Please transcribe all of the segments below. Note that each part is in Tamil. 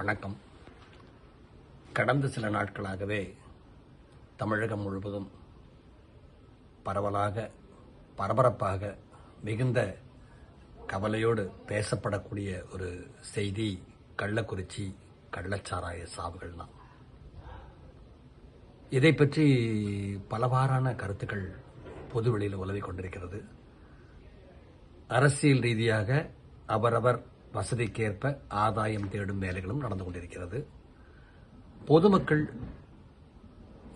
வணக்கம். கடந்த சில நாட்களாகவே தமிழகம் முழுவதும் பரவலாக பரபரப்பாக மிகுந்த கவலையோடு பேசப்படக்கூடிய ஒரு செய்தி கள்ளக்குறிச்சி கள்ளச்சாராய சாவுகள் தான். இதை பற்றி பலவாறான கருத்துக்கள் பொதுவெளியில் உலவிக் கொண்டிருக்கிறது. அரசியல் ரீதியாக அவரவர் வசதிக்கேற்ப ஆதாயம் தேடும் வேலைகளும் நடந்து கொண்டிருக்கிறது. பொதுமக்கள்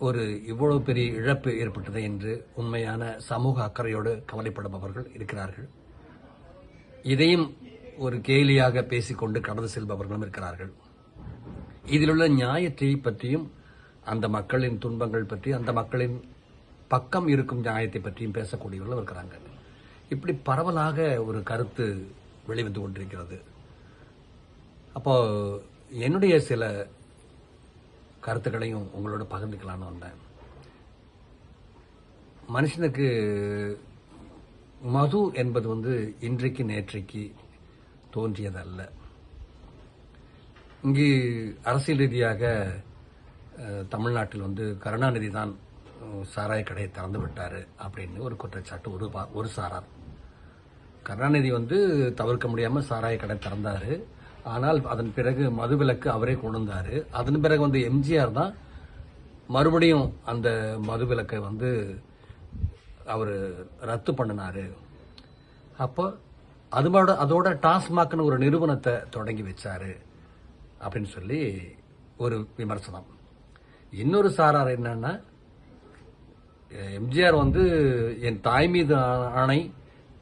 ஒரு இவ்வளவு பெரிய இழப்பு ஏற்பட்டது என்று உண்மையான சமூக அக்கறையோடு கவலைப்படுபவர்கள் இருக்கிறார்கள். இதையும் ஒரு கேலியாக பேசிக்கொண்டு கடந்து செல்பவர்களும் இருக்கிறார்கள். இதிலுள்ள நியாயத்தை பற்றியும் அந்த மக்களின் துன்பங்கள் பற்றி அந்த மக்களின் பக்கம் இருக்கும் நியாயத்தை பற்றியும் பேசக்கூடியவர்களும் இருக்கிறாங்க. இப்படி பரவலாக ஒரு கருத்து வெளிவந்து கொண்டிருக்கிறது. அப்போ என்னுடைய சில கருத்துக்களையும் உங்களோட பகிர்ந்துக்கலான்னு வந்தேன். மனுஷனுக்கு மது என்பது இன்றைக்கு நேற்றைக்கு தோன்றியதல்ல. இங்கு அரசியல் ரீதியாக தமிழ்நாட்டில் கருணாநிதி தான் சாராய கடையை திறந்து விட்டாரு அப்படின்னு ஒரு குற்றச்சாட்டு ஒரு சாரார். கருணாநிதி தவிர்க்க முடியாம சாராய கடை திறந்தாரு. ஆனால் அதன் பிறகு மதுவிலக்கு அவரே கொண்டு வந்தாரு. அதன் பிறகு எம்ஜிஆர் தான் மறுபடியும் அந்த மதுவிலக்கை அவர் ரத்து பண்ணினாரு. அப்போ அதோட டாஸ்மாக்னு ஒரு நிறுவனத்தை தொடங்கி வச்சாரு அப்படின்னு சொல்லி ஒரு விமர்சனம். இன்னொரு சாரார் என்னன்னா, எம்ஜிஆர் என் தாய் மீது ஆணை,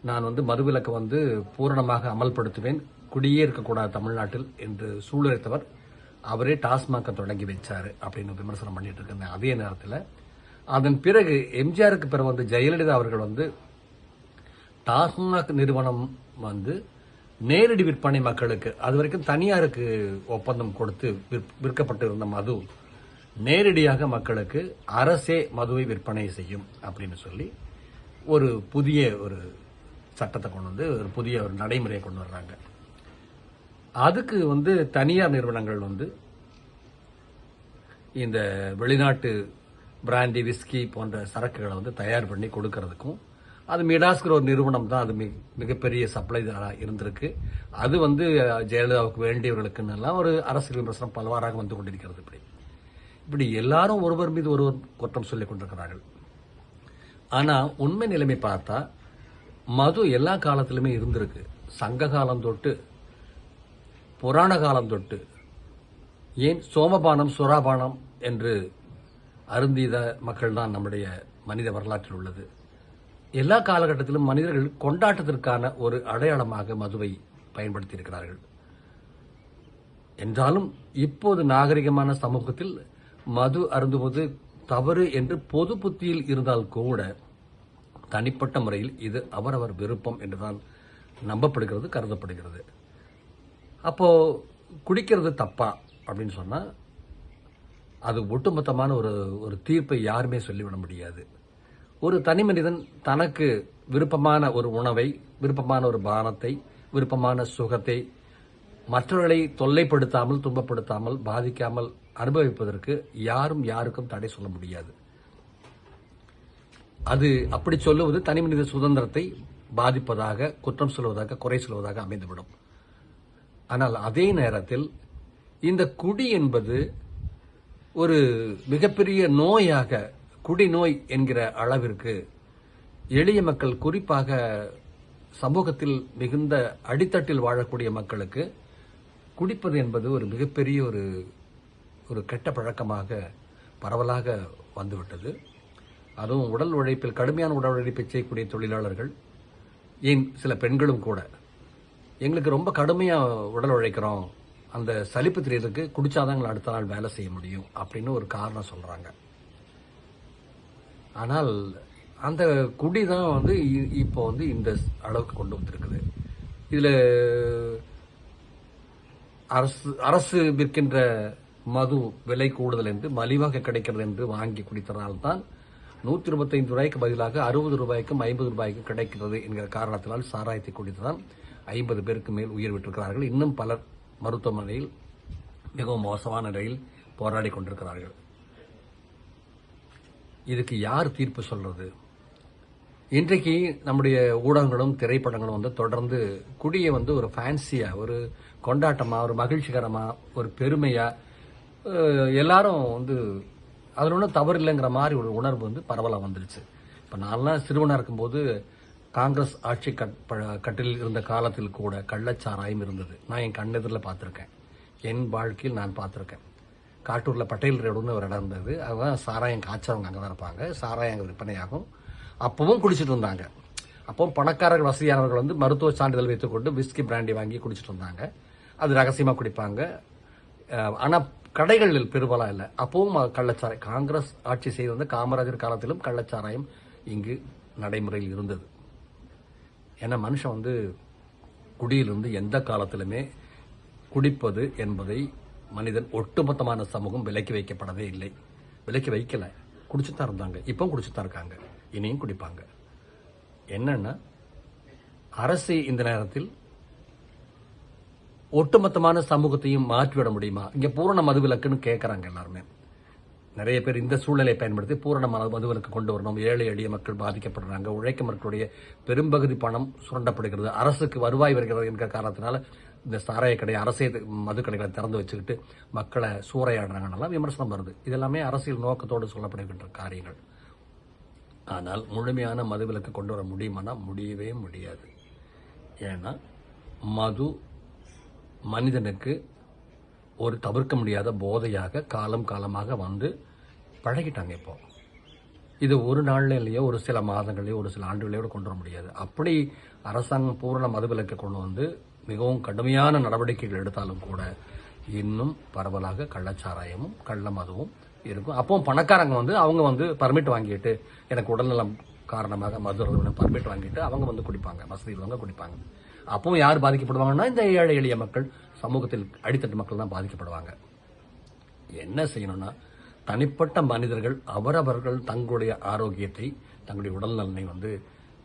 நான் மதுவிலக்கை பூரணமாக அமல்படுத்துவேன், குடியே இருக்கக்கூடாது தமிழ்நாட்டில் என்று சூளுரைத்தவர் அவரே டாஸ்மாகை தொடங்கி வச்சாரு அப்படின்னு விமர்சனம் பண்ணிட்டு இருக்க அதே நேரத்தில் அதன் பிறகு எம்ஜிஆருக்கு பிறகு ஜெயலலிதா அவர்கள் டாஸ்மாக் நிறுவனம் நேரடி விற்பனை மக்களுக்கு, அது வரைக்கும் தனியாருக்கு ஒப்பந்தம் கொடுத்து விற்கப்பட்டு இருந்த மது நேரடியாக மக்களுக்கு அரசே மதுவை விற்பனை செய்யும் அப்படின்னு சொல்லி ஒரு புதிய ஒரு சட்டத்தை கொண்டு ஒரு புதிய ஒரு நடைமுறையை கொண்டு வர்றாங்க. அதுக்கு தனியார் நிறுவனங்கள் இந்த வெளிநாட்டு பிராண்டி விஸ்கி போன்ற சரக்குகளை தயார் பண்ணி கொடுக்கறதுக்கும், அது மிடாஸ்கிற ஒரு நிறுவனம் தான் அது மிகப்பெரிய சப்ளைதாராக இருந்திருக்கு. அது ஜெயலலிதாவுக்கு வேண்டியவர்களுக்குன்னு எல்லாம் ஒரு அரசியல் விமர்சனம் பலவாறாக வந்து கொண்டிருக்கிறது. இப்படி எல்லாரும் ஒருவர் மீது ஒருவர் குற்றம் சொல்லிக் கொண்டிருக்கிறார்கள். ஆனா உண்மை நிலைமை பார்த்தா மது எல்லா காலத்திலுமே இருந்திருக்கு. சங்க காலம் தொட்டு புராண காலம் தொட்டு, ஏன் சோமபானம் சுறாபானம் என்று அருந்தித மக்கள் தான் நம்முடைய மனித வரலாற்றில் உள்ளது. எல்லா காலகட்டத்திலும் மனிதர்கள் கொண்டாட்டத்திற்கான ஒரு அடையாளமாக மதுவை பயன்படுத்தி இருக்கிறார்கள். என்றாலும் இப்போது நாகரிகமான சமூகத்தில் மது அருந்துவது தவறு என்று பொது புத்தியில் இருந்தால் கூட தனிப்பட்ட முறையில் இது அவரவர் விருப்பம் என்றுதான் நம்பப்படுகிறது, கருதப்படுகிறது. அப்போ குடிக்கிறது தப்பா அப்படின்னு சொன்னா அது ஒட்டுமொத்தமான ஒரு தீர்ப்பை யாருமே சொல்லிவிட முடியாது. ஒரு தனி மனிதன் தனக்கு விருப்பமான ஒரு உணவை, விருப்பமான ஒரு பானத்தை, விருப்பமான சுகத்தை மற்றவர்களை தொல்லைப்படுத்தாமல், துன்பப்படுத்தாமல், பாதிக்காமல் அனுபவிப்பதற்கு யாரும் யாருக்கும் தடை சொல்ல முடியாது. அது அப்படி சொல்லுவது தனி மனித சுதந்திரத்தை பாதிப்பதாக, குற்றம் சொல்வதாக, குறை சொல்வதாக அமைந்துவிடும். ஆனால் அதே நேரத்தில் இந்த குடி என்பது ஒரு மிகப்பெரிய நோயாக, குடிநோய் என்கிற அளவிற்கு எளிய மக்கள், குறிப்பாக சமூகத்தில் மிகுந்த அடித்தட்டில் வாழக்கூடிய மக்களுக்கு குடிப்பது என்பது ஒரு மிகப்பெரிய ஒரு கெட்ட பழக்கமாக பரவலாக வந்துவிட்டது. அதுவும் உடல் உழைப்பில், கடுமையான உடல் உழைப்பை செய்யக்கூடிய தொழிலாளர்கள், ஏன் சில பெண்களும் கூட, எங்களுக்கு ரொம்ப கடுமையாக உடல் உழைக்கிறோம், அந்த சலிப்பு தெரியறதுக்கு குடிச்சாதான் எங்களை அடுத்த நாள் வேலை செய்ய முடியும் அப்படின்னு ஒரு காரணம் சொல்றாங்க. ஆனால் அந்த குடி தான் இப்போ இந்த அளவுக்கு கொண்டு வந்திருக்குது. இதுல அரசு விற்கின்ற மது விலை கூடுதல் என்று, மலிவாக கிடைக்கிறது என்று வாங்கி குடித்ததால்தான் 125 ரூபாய்க்கு பதிலாக 60 ரூபாய்க்கும் 50 ரூபாய்க்கும் கிடைக்கிறது என்கிற காரணத்தினால் சாராயத்தை குடித்துதான் 50 பேருக்கு மேல் உயிர் விட்டிருக்கிறார்கள். இன்னும் பலர் மருத்துவமனையில் மிகவும் மோசமான நிலையில் போராடி கொண்டிருக்கிறார்கள். இதுக்கு யார் தீர்ப்பு சொல்றது? இன்றைக்கு நம்முடைய ஊடகங்களும் திரைப்படங்களும் வந்து தொடர்ந்து குடியை வந்து ஒரு ஃபேன்சியா, ஒரு கொண்டாட்டமா, ஒரு மகிழ்ச்சிகரமா, ஒரு பெருமையா எல்லாரும் வந்து அதில் ஒன்றும் தவறு இல்லைங்கிற மாதிரி ஒரு உணர்வு வந்து பரவலாக வந்துருச்சு. இப்போ நான்லாம் சிறுவனாக இருக்கும்போது காங்கிரஸ் ஆட்சி கட்டில் இருந்த காலத்தில் கூட கள்ளச்சாராயம் இருந்தது. நான் என் கண்ணெதிரில் பார்த்துருக்கேன். என் வாழ்க்கையில் நான் பார்த்துருக்கேன். காட்டூரில் பட்டேல் ரோடுன்னு ஒரு இடம் இருந்தது. அதுதான் சாராயம் காய்ச்சவங்க அங்கே தான் இருப்பாங்க. சாராயம் அங்கே விற்பனையாகும். அப்பவும் குடிச்சிட்டு இருந்தாங்க. அப்பவும் பணக்காரர்கள், வசதியானவர்கள் வந்து மருத்துவ சான்றிதழ் வைத்துக்கொண்டு விஸ்கி பிராண்டி வாங்கி குடிச்சிட்டு இருந்தாங்க. அது ரகசியமாக குடிப்பாங்க. ஆனால் கடைகளில் பெரும்பாலும் இல்லை. அப்பவும் கள்ளச்சாராயம் காங்கிரஸ் ஆட்சி செய்து வந்த காமராஜர் காலத்திலும் கள்ளச்சாராயம் இங்கு நடைமுறையில் இருந்தது. ஏன்னா மனுஷன் வந்து குடியிலிருந்து எந்த காலத்திலுமே குடிப்பது என்பதை மனிதன் ஒட்டுமொத்தமான சமூகம் விலக்கி வைக்கப்படவே இல்லை. விலக்கி வைக்கல, குடிச்சுதான் இருந்தாங்க. இப்பவும் குடிச்சுதான் இருக்காங்க, இனியும் குடிப்பாங்க. என்னன்னா அரசு இந்த நேரத்தில் ஒட்டுமொத்தமான சமூகத்தையும் மாற்றிவிட முடியுமா? இங்க பூரண மதுவிலக்குன்னு கேட்கறாங்க எல்லாருமே. நிறைய பேர் இந்த சூழ்நிலையை பயன்படுத்தி பூரண மதுவிலக்கு கொண்டு வரணும். ஏழை எளிய மக்கள் பாதிக்கப்படுறாங்க. உழைக்கும் மக்களுடைய பெரும்பகுதி பணம் சுரண்டப்படுகிறது. அரசுக்கு வருவாய் வருகிறது என்கிற காரணத்தினால இந்த சாராய கடை, அரசே மது கடைகளை திறந்து வச்சுக்கிட்டு மக்களை சூறையாடுறாங்கன்னெல்லாம் விமர்சனம் வருது. இதெல்லாமே அரசியல் நோக்கத்தோடு சொல்லப்படுகின்ற காரியங்கள். ஆனால் முழுமையான மதுவிலக்கு கொண்டு வர முடியுமானா முடியவே முடியாது. ஏன்னா மது மனிதனுக்கு ஒரு தவிர்க்க முடியாத போதையாக காலம் காலமாக வந்து பழகிட்டாங்க. இப்போ இது ஒரு நாள்ல இல்லையோ, ஒரு சில மாதங்களையோ, ஒரு சில ஆண்டுகளையோ கொண்டு வர முடியாது. அப்படி அரசாங்கம் பூரண மதுவிலக்கு கொண்டு வந்து மிகவும் கடுமையான நடவடிக்கைகள் எடுத்தாலும் கூட இன்னும் பரவலாக கள்ளச்சாராயமும் கள்ள மதுவும் இருக்கும். அப்போ பணக்காரங்க வந்து அவங்க வந்து பர்மிட் வாங்கிட்டு, எனக்கு உடல்நலம் காரணமாக மது பர்மிட் வாங்கிட்டு அவங்க வந்து குடிப்பாங்க, வசதி உள்ளவங்க குடிப்பாங்க. அப்பவும் யார் பாதிக்கப்படுவாங்கன்னா இந்த ஏழை எளிய மக்கள், சமூகத்தில் அடித்தட்டு மக்கள் தான் பாதிக்கப்படுவாங்க. என்ன செய்யணும்னா தனிப்பட்ட மனிதர்கள் அவரவர்கள் தங்களுடைய ஆரோக்கியத்தை, தங்களுடைய உடல் நலனை வந்து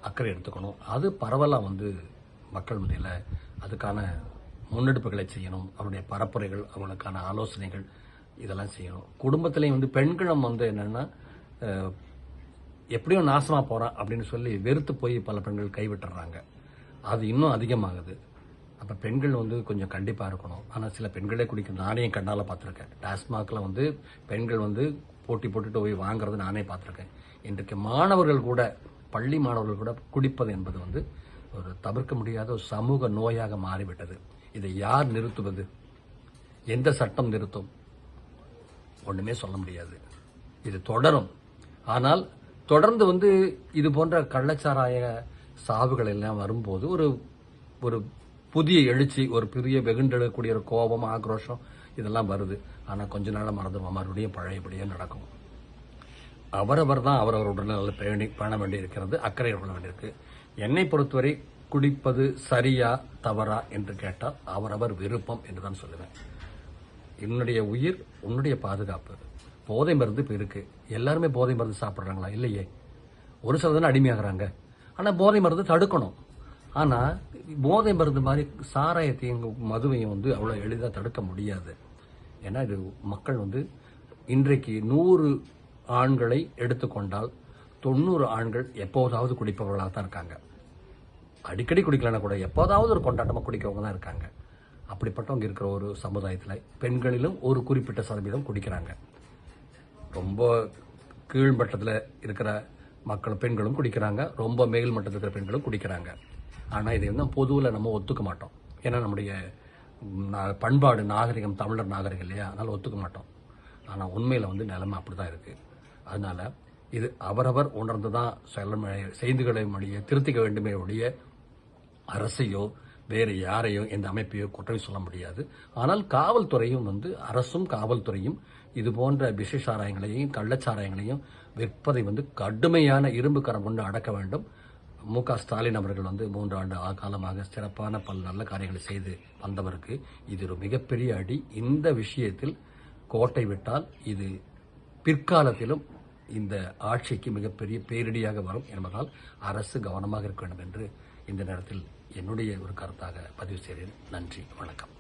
அக்கறை எடுத்துக்கணும். அது பரவலாக வந்து மக்கள் மத்தியில் அதுக்கான முன்னெடுப்புகளை செய்யணும். அவருடைய பரப்புரைகள், அவங்களுக்கான ஆலோசனைகள் இதெல்லாம் செய்யணும். குடும்பத்திலையும் வந்து பெண்களும் வந்து என்னன்னா எப்படியும் நாசமா போறான் அப்படின்னு சொல்லி வெறுத்து போய் பல பெண்கள் கைவிட்டுறாங்க. அது இன்னும் அதிகமாகுது. அப்ப பெண்கள் வந்து கொஞ்சம் கண்டிப்பா இருக்கணும். ஆனா சில பெண்களே குடிக்க நானே என் கண்ணால பார்த்திருக்கேன். டாஸ்மாக்ல வந்து பெண்கள் வந்து போட்டி போட்டுட்டு போய் வாங்குறது நானே பார்த்திருக்கேன். இன்றைக்கு மாணவர்கள் கூட, பள்ளி மாணவர்கள் கூட குடிப்பது என்பது வந்து ஒரு தவிர்க்க முடியாத ஒரு சமூக நோயாக மாறிவிட்டது. இதை யார் நிறுத்துவது? எந்த சட்டம் நிறுத்தும்? ஒண்ணுமே சொல்ல முடியாது. இது தொடரும். ஆனால் தொடர்ந்து வந்து இது போன்ற கள்ளச்சாராய சாவுகள் எல்லாம் வரும்போது ஒரு புதிய எழுச்சி, ஒரு பெரிய வெகுண்டெழக்கூடிய ஒரு கோபம், ஆக்ரோஷம் இதெல்லாம் வருது. ஆனா கொஞ்ச நாள் மறந்துடுவோம், மறுபடியும் பழையபடியே நடக்கும். அவரவர் தான் அவரவர் உடல்நல பேண வேண்டியிருக்கிறது, அக்கறை கொள்ள வேண்டியிருக்கு. என்னை பொறுத்தவரை குடிப்பது சரியா தவறா என்று கேட்டால் அவரவர் விருப்பம் என்றுதான் சொல்லுவேன். என்னுடைய உயிர், உன்னுடைய பாதுகாப்பு. போதை மருந்து இப்ப இருக்கு. எல்லாருமே போதை மருந்து சாப்பிடுறாங்களா? இல்லையே. ஒரு சிலர் அடிமையாகிறாங்க. ஆனா போதை மருந்து தடுக்கணும். ஆனா போதை மருந்து மாதிரி சாராயத்தையும் மதுவையும் வந்து அவ்வளவு எளிதாக தடுக்க முடியாது. ஏன்னா இது மக்கள் வந்து இன்றைக்கு 100 ஆண்களை எடுத்துக்கொண்டால் 90 ஆண்கள் எப்போதாவது குடிப்பவர்களாக தான் இருக்காங்க. அடிக்கடி குடிக்கலன்னா கூட எப்போதாவது ஒரு கொண்டாட்டமா குடிக்கிறவங்க தான் இருக்காங்க. அப்படிப்பட்டவங்க இருக்கிற ஒரு சமுதாயத்தில் பெண்களிலும் ஒரு குறிப்பிட்ட சதவீதம் குடிக்கிறாங்க. ரொம்ப கீழ்மட்டத்தில் இருக்கிற மக்கள் பெண்களும் குடிக்கிறாங்க, ரொம்ப மேல் மட்டத்தில் இருக்கிற பெண்களும் குடிக்கிறாங்க. ஆனால் இதை வந்து பொதுவில் நம்ம ஒத்துக்க மாட்டோம். ஏன்னா நம்முடைய பண்பாடு, நாகரிகம், தமிழர் நாகரிகம் இல்லையா, அதனால ஒத்துக்க மாட்டோம். ஆனால் உண்மையில் வந்து நிலைமை அப்படிதான் இருக்கு. அதனால இது அவரவர் உணர்ந்து தான் செய்திகளை திருத்திக்க வேண்டுமே ஒழிய அரசையோ வேறு யாரையோ எந்த அமைப்பையோ குற்றம் சொல்ல முடியாது. ஆனால் காவல்துறையும் வந்து அரசும் காவல்துறையும் இது போன்ற விஷசாராயங்களையும் கள்ளச்சாராயங்களையும் விற்பதை வந்து கடுமையான இரும்பு கரம் கொண்டு அடக்க வேண்டும். மு.க.ஸ்டாலின் அவர்கள் வந்து 3 ஆண்டு காலமாக சிறப்பான பல நல்ல காரியங்களை செய்து வந்தவருக்கு இது ஒரு மிகப்பெரிய அடி. இந்த விஷயத்தில் கோட்டை விட்டால் இது பிற்காலத்திலும் இந்த ஆட்சிக்கு மிகப்பெரிய பேரிடியாக வரும் என்பதால் அரசு கவனமாக இருக்க வேண்டும் என்று இந்த நேரத்தில் என்னுடைய ஒரு கருத்தாக பதிவு செய்கிறேன். நன்றி, வணக்கம்.